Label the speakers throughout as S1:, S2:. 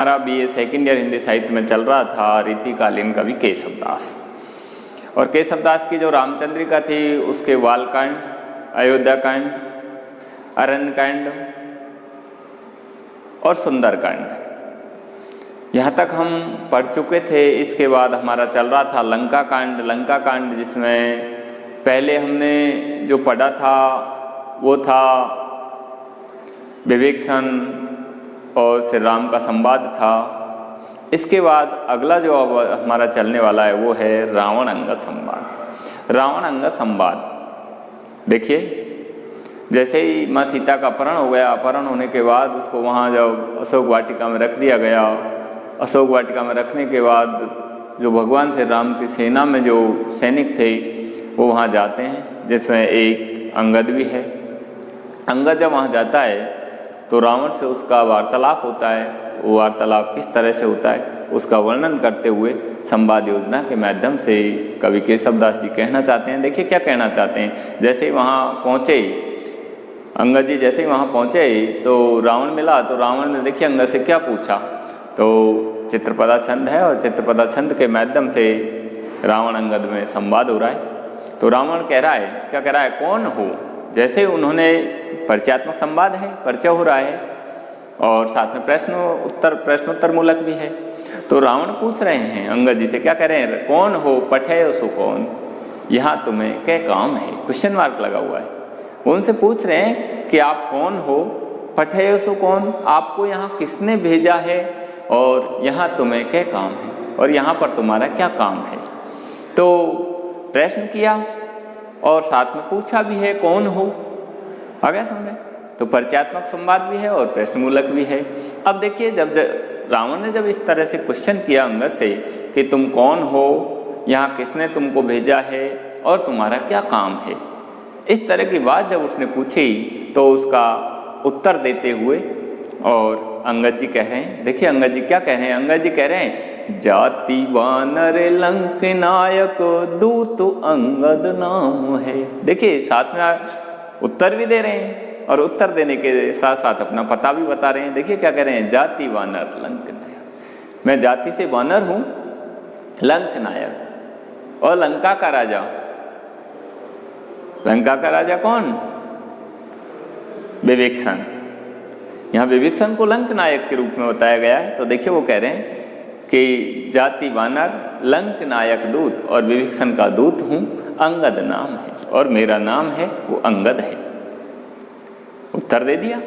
S1: हमारा BA second year Hindi साहित्य में चल रहा था रीतिकालीन कवि केशवदास। और केशवदास की जो रामचंद्रिका थी उसके बालकांड, अयोध्याकांड, अरण्यकांड और सुंदरकांड, यहाँ तक हम पढ़ चुके थे। इसके बाद हमारा चल रहा था लंका कांड, जिसमें पहले हमने जो पढ़ा था वो था विभीषण और श्री राम का संवाद था। इसके बाद अगला जो अब हमारा चलने वाला है वो है रावण अंगद संवाद। रावण अंगद संवाद देखिए, जैसे ही माँ सीता का अपहरण हो गया, अपहरण होने के बाद उसको वहाँ जब अशोक वाटिका में रख दिया गया, अशोक वाटिका में रखने के बाद जो भगवान श्री राम की सेना में जो सैनिक थे वो वहाँ जाते हैं, जिसमें एक अंगद भी है। अंगद जब वहाँ जाता है तो रावण से उसका वार्तालाप होता है। वो वार्तालाप किस तरह से होता है उसका वर्णन करते हुए संवाद योजना के माध्यम से कवि केशवदास जी कहना चाहते हैं। देखिए क्या कहना चाहते हैं। जैसे ही वहाँ पहुँचे अंगद जी, जैसे ही वहाँ पहुँचे तो रावण मिला, तो रावण ने देखिए अंगद से क्या पूछा। तो चित्रपदा छंद है और चित्रपदा छंद के माध्यम से रावण अंगद में संवाद हो रहा है। तो रावण कह रहा है, क्या कह रहा है, कौन हो। जैसे उन्होंने परिचयात्मक संवाद है, परिचय हो रहा है और साथ में प्रश्नोत्तर मूलक भी है। तो रावण पूछ रहे हैं अंगद जी से, क्या कह रहे हैं, कौन हो पठय सो कौन, यहाँ तुम्हें क्या काम है। क्वेश्चन मार्क लगा हुआ है। उनसे पूछ रहे हैं कि आप कौन हो, पठय सो कौन, आपको यहाँ किसने भेजा है और यहाँ तुम्हें क्या काम है और यहाँ पर तुम्हारा क्या काम है। तो प्रश्न किया और साथ में पूछा भी है कौन हो। आ गया समझे। तो परिचयात्मक संवाद भी है और प्रश्नमूलक भी है। अब देखिए, जब रावण ने जब इस तरह से क्वेश्चन किया अंगद से कि तुम कौन हो, यहाँ किसने तुमको भेजा है और तुम्हारा क्या काम है, इस तरह की बात जब उसने पूछी तो उसका उत्तर देते हुए और अंगद जी कह रहे हैं, देखिए अंगद जी क्या कह रहे हैं। अंगद जी कह रहे हैं, जाति वानर लंक नायक दूत अंगद नाम है। देखिए साथ में उत्तर भी दे रहे हैं और उत्तर देने के साथ साथ अपना पता भी बता रहे हैं। देखिए क्या कह रहे हैं, जाति वानर लंक नायक, मैं जाति से वानर हूँ, लंक नायक और लंका का राजा। लंका का राजा कौन, विभीषण। यहाँ विभीषण को लंक नायक के रूप में बताया गया है। तो देखिए वो कह रहे हैं कि जाति वानर, लंक नायक दूत और विभीषण का दूत हूँ, अंगद नाम है और मेरा नाम है वो अंगद है। उत्तर दे दिया,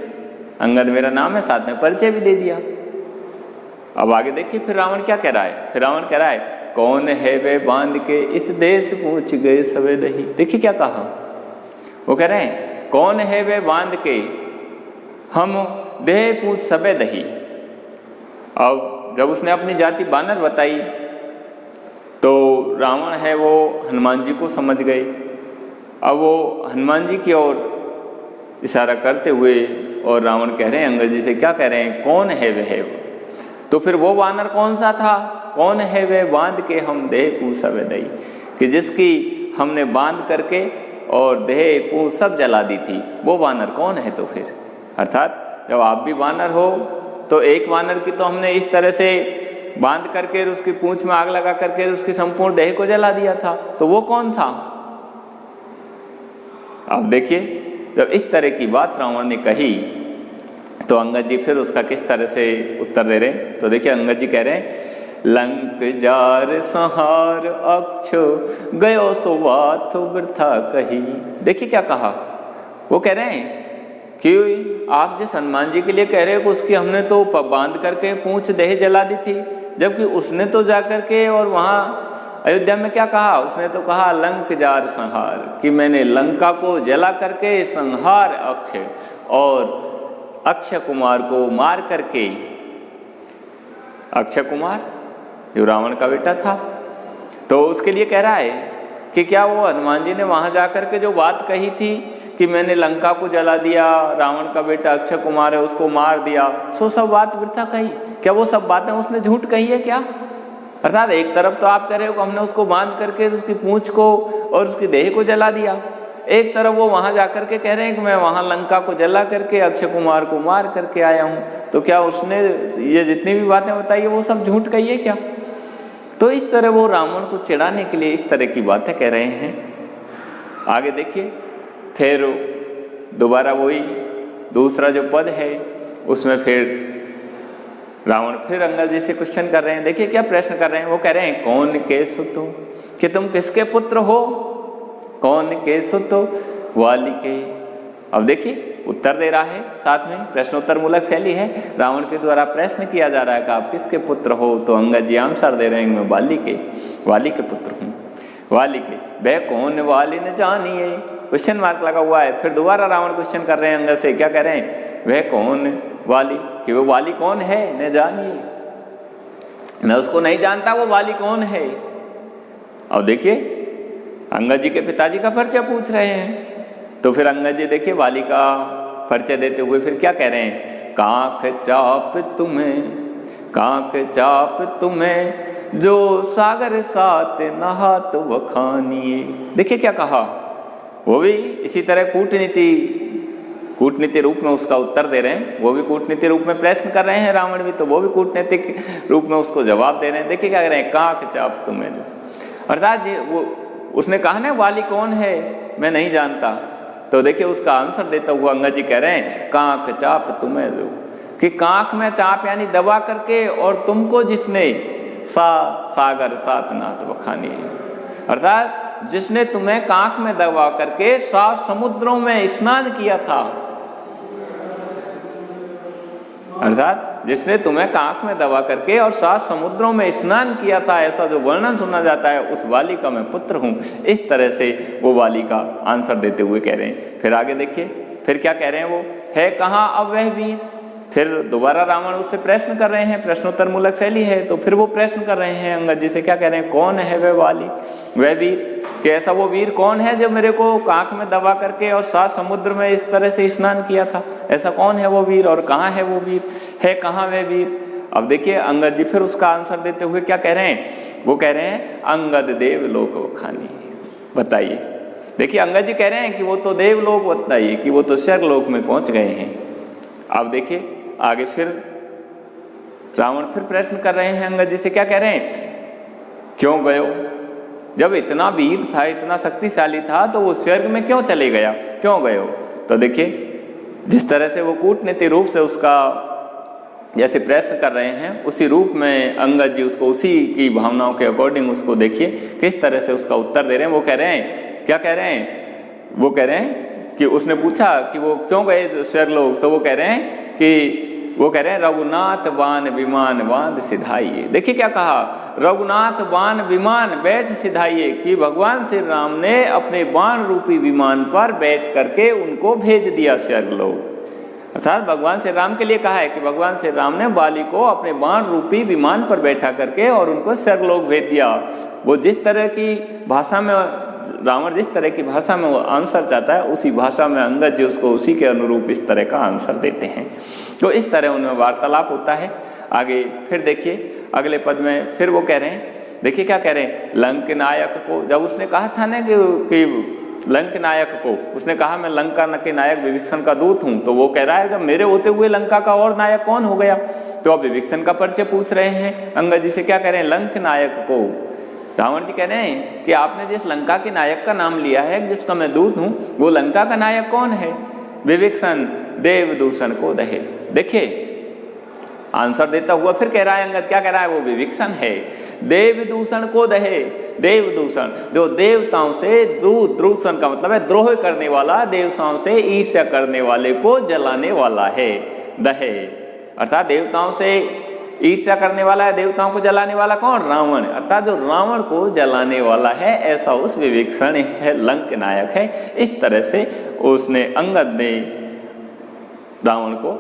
S1: अंगद मेरा नाम है, साथ में परिचय भी दे दिया। अब आगे देखिए फिर रावण क्या कह रहा है। फिर रावण कह रहा है, कौन है वे बांध के इस देश पूछ गए सवे दही। देखिए क्या कहा, वो कह रहे हैं कौन है वे बांध के हम देह पूछ सबे दही। अब जब उसने अपनी जाति बानर बताई तो रावण है वो हनुमान जी को समझ गए। अब वो हनुमान जी की ओर इशारा करते हुए और रावण कह रहे हैं अंगद जी से, क्या कह रहे हैं, कौन है वह। तो फिर वो वानर कौन सा था, कौन है वह बांध के हम देह पूछ सबे दही, कि जिसकी हमने बांध करके और देह पूछ सब जला दी थी, वो वानर कौन है। तो फिर अर्थात जब आप भी वानर हो तो एक वानर की तो हमने इस तरह से बांध करके उसकी पूंछ में आग लगा करके उसकी संपूर्ण देह को जला दिया था, तो वो कौन था। अब देखिए जब इस तरह की बात रावण ने कही तो अंगद जी फिर उसका किस तरह से उत्तर दे रहे हैं। तो देखिए अंगद जी कह रहे हैं, लंक जार संहार अक्ष गयो सो बात वृथा कही। देखिए क्या कहा, वो कह रहे हैं कि आप जिस हनुमान जी के लिए कह रहे हो कि उसकी हमने तो बांध करके पूंछ देह जला दी थी, जबकि उसने तो जा करके और वहाँ अयोध्या में क्या कहा, उसने तो कहा लंक जार संहार, कि मैंने लंका को जला करके संहार अक्षय और अक्षय कुमार को मार करके, अक्षय कुमार जो रावण का बेटा था, तो उसके लिए कह रहा है कि क्या वो हनुमान जी ने वहाँ जा करके जो बात कही थी कि मैंने लंका को जला दिया, रावण का बेटा अक्षय कुमार है उसको मार दिया, सो सब बात वृथा कही। क्या वो सब बातें उसने झूठ कही है क्या। अर्थात एक तरफ तो आप कह रहे हो कि हमने उसको बांध करके उसकी पूंछ को और उसकी देह को जला दिया, एक तरफ वो वहाँ जाकर के कह रहे हैं कि मैं वहाँ लंका को जला करके अक्षय कुमार को मार करके आया हूँ, तो क्या उसने ये जितनी भी बातें बताई है वो सब झूठ कही है क्या? तो इस तरह वो रावण को चिढ़ाने के लिए इस तरह की बातें कह रहे हैं। आगे देखिए, फिर दोबारा वही दूसरा जो पद है उसमें फिर रावण फिर अंगद जी से क्वेश्चन कर रहे हैं। देखिए क्या प्रश्न कर रहे हैं, वो कह रहे हैं कौन के सुत हो, कि तुम किसके पुत्र हो? कौन के सुत हो? वाली के। अब देखिए उत्तर दे रहा है, साथ में प्रश्नोत्तर मूलक शैली है, रावण के द्वारा प्रश्न किया जा रहा है कि आप किसके पुत्र हो? तो अंगद जी आंसर दे रहे हैं मैं वाली के पुत्र हूँ। वाली के। वह कौन वाली न जानिए, क्वेश्चन मार्क लगा हुआ है। फिर दोबारा रावण क्वेश्चन कर रहे हैं अंगद से, क्या कह रहे हैं? वह कौन वाली, कि वो वाली कौन है न जानिए, मैं उसको नहीं जानता, वो वाली कौन है। अब देखिए अंगद जी के पिताजी का परिचय पूछ रहे हैं, तो फिर अंगद जी देखिए वाली का परिचय देते हुए फिर क्या कह रहे हैं? कांख चाप तुम्हें जो सागर साथ नहात वखानिए। देखिए क्या कहा, वो भी इसी तरह कूटनीति रूप में उसका उत्तर दे रहे हैं। वो भी कूटनीति रूप में प्रश्न कर रहे हैं रावण भी, तो वो भी कूटनीतिक रूप में उसको जवाब दे रहे हैं। देखिए क्या कह रहे हैं? कांख चाप तुम्हें जो, अर्थात वो उसने कहा ना वाली कौन है मैं नहीं जानता, तो देखिए उसका आंसर देता हुआ अंगद जी कह रहे हैं कांख चाप तुम्हें जो, कि कांख में चाप यानी दबा करके, और तुमको जिसने सागर सात नाथ बखानी, अर्थात जिसने तुम्हें कांख में दबा करके 7 समुद्रों में स्नान किया था, अर्थात जिसने तुम्हें कांख में दबा करके और 7 समुद्रों में स्नान किया था, ऐसा जो वर्णन सुना जाता है, उस वाली का मैं पुत्र हूँ। इस तरह से वो वाली का आंसर देते हुए कह रहे हैं। फिर आगे देखिए फिर क्या कह रहे हैं, वो है कहाँ अब वह वीर। फिर दोबारा रावण उससे प्रश्न कर रहे हैं, प्रश्नोत्तर मूलक शैली है, तो फिर वो प्रश्न कर रहे हैं अंगद जी से, क्या कह रहे हैं? कौन है वह वाली, वह वीर, कि ऐसा वो वीर कौन है जो मेरे को कांख में दबा करके और 7 समुद्र में इस तरह से स्नान किया था? ऐसा कौन है वो वीर और कहाँ है वो वीर, है कहाँ वह वीर? अब देखिए अंगद जी फिर उसका आंसर देते हुए क्या कह रहे हैं, वो कह रहे हैं अंगद देवलोक वखानी। बताइए, देखिए अंगद जी कह रहे हैं कि वो तो देवलोक, बताइए कि वो तो स्वर्गलोक में पहुंच गए हैं। अब देखिए आगे फिर रावण फिर प्रश्न कर रहे हैं अंगद जी से, क्या कह रहे हैं? क्यों गयो, जब इतना वीर था, इतना शक्तिशाली था, तो वो स्वर्ग में क्यों चले गया, क्यों गयो? तो देखिए जिस तरह से वो कूटनीति रूप से उसका जैसे प्रश्न कर रहे हैं, उसी रूप में अंगद जी उसको उसी की भावनाओं के अकॉर्डिंग उसको देखिए किस तरह से उसका उत्तर दे रहे हैं। वो कह रहे हैं, क्या कह रहे हैं? वो कह रहे हैं कि उसने पूछा कि वो क्यों गए स्वर्गलोक, तो वो कह रहे हैं कि रघुनाथ बान विमान बांध सिधाइए। देखिए क्या कहा, रघुनाथ बान विमान बैठ सिधाइए, कि भगवान श्री राम ने अपने बाण रूपी विमान पर बैठ करके उनको भेज दिया स्वर्गलोक। अर्थात भगवान श्री राम के लिए कहा है कि भगवान श्री राम ने बाली को अपने बाण रूपी विमान पर बैठा करके और उनको स्वर्गलोक भेज दिया। वो जिस तरह की भाषा में रावण जिस तरह की भाषा में वो आंसर चाहता है, उसी भाषा में अंगद जी उसको उसी के अनुरूप इस तरह का आंसर देते हैं। तो इस तरह उनमें वार्तालाप होता है। आगे फिर देखिए अगले पद में फिर वो कह रहे हैं, देखिए क्या कह रहे हैं, लंक नायक को, जब उसने कहा था ना कि लंक नायक को, उसने कहा मैं लंका के नायक विभीषण का दूत हूँ, तो वो कह रहा है जब मेरे होते हुए लंका का और नायक कौन हो गया? तो अब विभीषण का परिचय पूछ रहे हैं अंगद जी से, क्या कह रहे हैं? लंक नायक को। रावण जी कह रहे हैं कि आपने जिस लंका के नायक का नाम लिया है, जिसका मैं दूत हूँ, वो लंका का नायक कौन है? विभीषण देवदूषण को दहे। देखिए आंसर देता हुआ फिर कह रहा है अंगद, क्या कह रहा है? वो विभीषण है, देवदूषण को दहे। देवदूषण जो देवताओं से दूषण का मतलब है द्रोह करने वाला, देवताओं से ईर्ष्या करने वाले को जलाने वाला है। दहे अर्थात देवताओं से ईर्ष्या करने वाला है, देवताओं को जलाने वाला कौन? रावण। अर्थात जो रावण को जलाने वाला है, ऐसा उस विभीषण है, लंक नायक है। इस तरह से उसने अंगद ने रावण को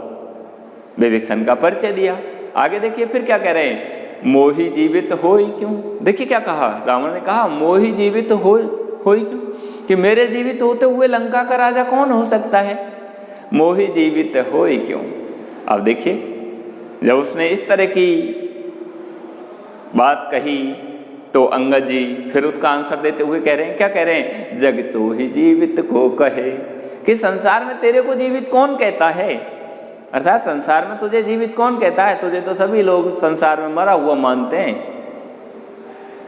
S1: विभीषण का परिचय दिया। आगे देखिए फिर क्या कह रहे हैं, मोहि जीवित होई क्यों। देखिए क्या कहा, रावण ने कहा मोहि जीवित होई क्यों, कि मेरे जीवित होते हुए लंका का राजा कौन हो सकता है? मोहि जीवित होई क्यों। अब देखिए जब उसने इस तरह की बात कही तो अंगद जी फिर उसका आंसर देते हुए कह रहे हैं, क्या कह रहे हैं, जग तो ही जीवित को कहे, कि संसार में तेरे को जीवित कौन कहता है, अर्थात संसार में तुझे जीवित कौन कहता है, तुझे तो सभी लोग संसार में मरा हुआ मानते हैं।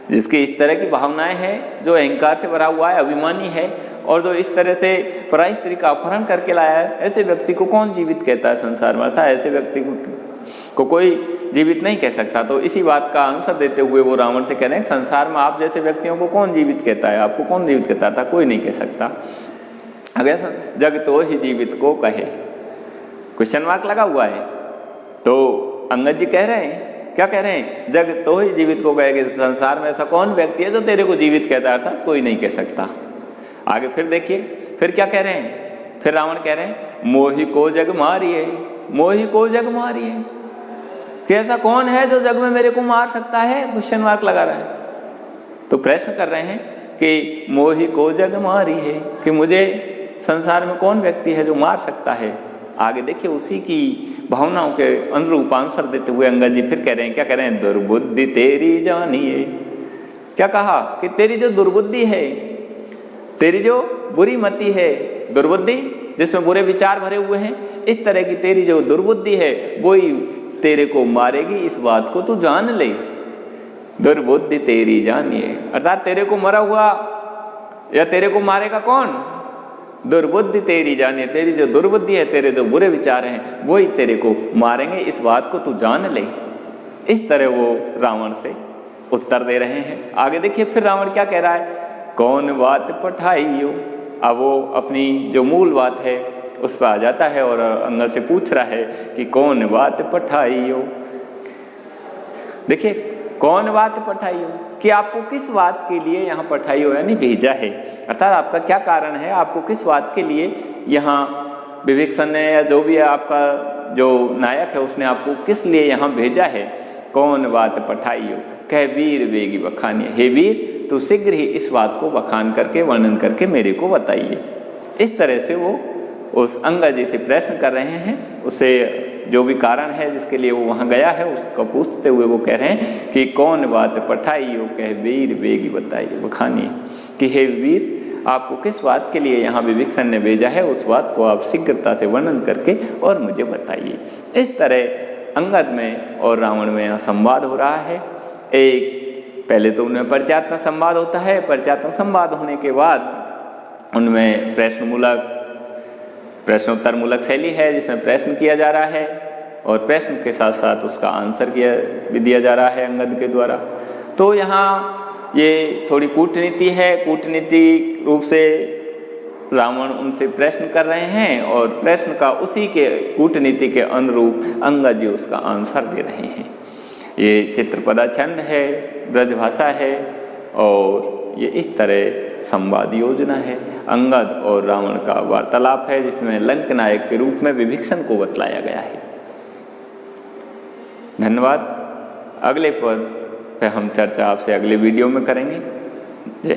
S1: जिसकी इस तरह की भावनाएं हैं, जो अहंकार से भरा हुआ है, अभिमानी है, और जो इस तरह से पराई स्त्री का अपहरण करके लाया है, ऐसे व्यक्ति को कौन जीवित कहता है संसार में, अर्थात ऐसे व्यक्ति को कोई जीवित नहीं कह सकता। तो इसी बात का आंसर देते हुए वो रावण से कह रहे हैं, संसार में आप जैसे व्यक्तियों को कौन जीवित कहता है, आपको कौन जीवित कहता था, कोई नहीं कह सकता। अगर जग तो ही जीवित को कहे, क्वेश्चन मार्क लगा हुआ है। तो अंगद जी कह रहे हैं, क्या कह रहे हैं, जग तो ही जीवित को कहे, कि संसार में ऐसा कौन व्यक्ति है जो तेरे को जीवित कहता है, अर्थात कोई नहीं कह सकता। आगे फिर देखिए, फिर क्या कह रहे हैं, फिर रावण कह रहे हैं, मोही को जग मारिए, मोही को जग मारिए, कि ऐसा कौन है जो जग में मेरे को मार सकता है, क्वेश्चन मार्क लगा रहा है। तो प्रश्न कर रहे हैं कि मोही को जग मारिए, कि मुझे संसार में कौन व्यक्ति है जो मार सकता है। आगे देखिए, उसी की भावनाओं के अनुरूप आंसर देते हुए अंगद जी फिर कह रहे हैं, क्या कह रहे हैं, दुर्बुद्धि तेरी जानिए, क्या कहा कि तेरी जो दुर्बुद्धि है, तेरी जो बुरी मति है, दुर्बुद्धि जिसमें बुरे विचार भरे हुए हैं, इस तरह की तेरी जो दुर्बुद्धि है वही तेरे को मारेगी, इस बात को तू जान ले। दुर्बुद्धि तेरी जानिए, अर्थात तेरे को मरा हुआ या तेरे को मारेगा कौन, दुर्बुद्धि तेरी जानिए, तेरी जो दुर्बुद्धि है, तेरे जो बुरे विचार हैं, वही तेरे को मारेंगे, इस बात को तू जान ले। इस तरह वो रावण से उत्तर दे रहे हैं। आगे देखिए फिर रावण क्या कह रहा है, कौन बात पठाइयो। अब वो अपनी जो मूल बात है उस पर आ जाता है और अंगद से पूछ रहा है कि कौन बात पठाइयो। देखिए, कौन बात पठाइयो, कि आपको किस बात के लिए यहाँ पठाइयो यानी भेजा है, अर्थात आपका क्या कारण है, आपको किस बात के लिए यहाँ विभीषण ने या जो भी है आपका जो नायक है उसने आपको किस लिए यहाँ भेजा है। कौन बात पठाइयो, कह वीर वेगी बखानिए, हे वीर तो शीघ्र ही इस बात को बखान करके वर्णन करके मेरे को बताइए। इस तरह से वो उस अंगद जी से प्रश्न कर रहे हैं, उसे जो भी कारण है जिसके लिए वो वहाँ गया है उसको पूछते हुए वो कह रहे हैं कि कौन बात पठाइयो, कह वीर वेगी बताइए बखानिए, कि हे वीर आपको किस बात के लिए यहाँ विभीषण ने भेजा है, उस बात को आप शीघ्रता से वर्णन करके और मुझे बताइए। इस तरह अंगद में और रावण में यहाँ संवाद हो रहा है। एक पहले तो उनमें परिचयात्मक संवाद होता है, परिचयात्मक संवाद होने के बाद उनमें प्रश्नोत्तर मूलक शैली है जिसमें प्रश्न किया जा रहा है और प्रश्न के साथ साथ उसका आंसर भी दिया जा रहा है अंगद के द्वारा। तो यहाँ ये थोड़ी कूटनीति है, कूटनीतिक रूप से रावण उनसे प्रश्न कर रहे हैं और प्रश्न का उसी के कूटनीति के अनुरूप अंगद जी उसका आंसर दे रहे हैं। ये चित्रपदा छंद है, ब्रजभाषा है और ये इस तरह संवाद योजना है। अंगद और रावण का वार्तालाप है जिसमें लंक नायक के रूप में विभीषण को बतलाया गया है। धन्यवाद। अगले पद पे हम चर्चा आपसे अगले वीडियो में करेंगे। जय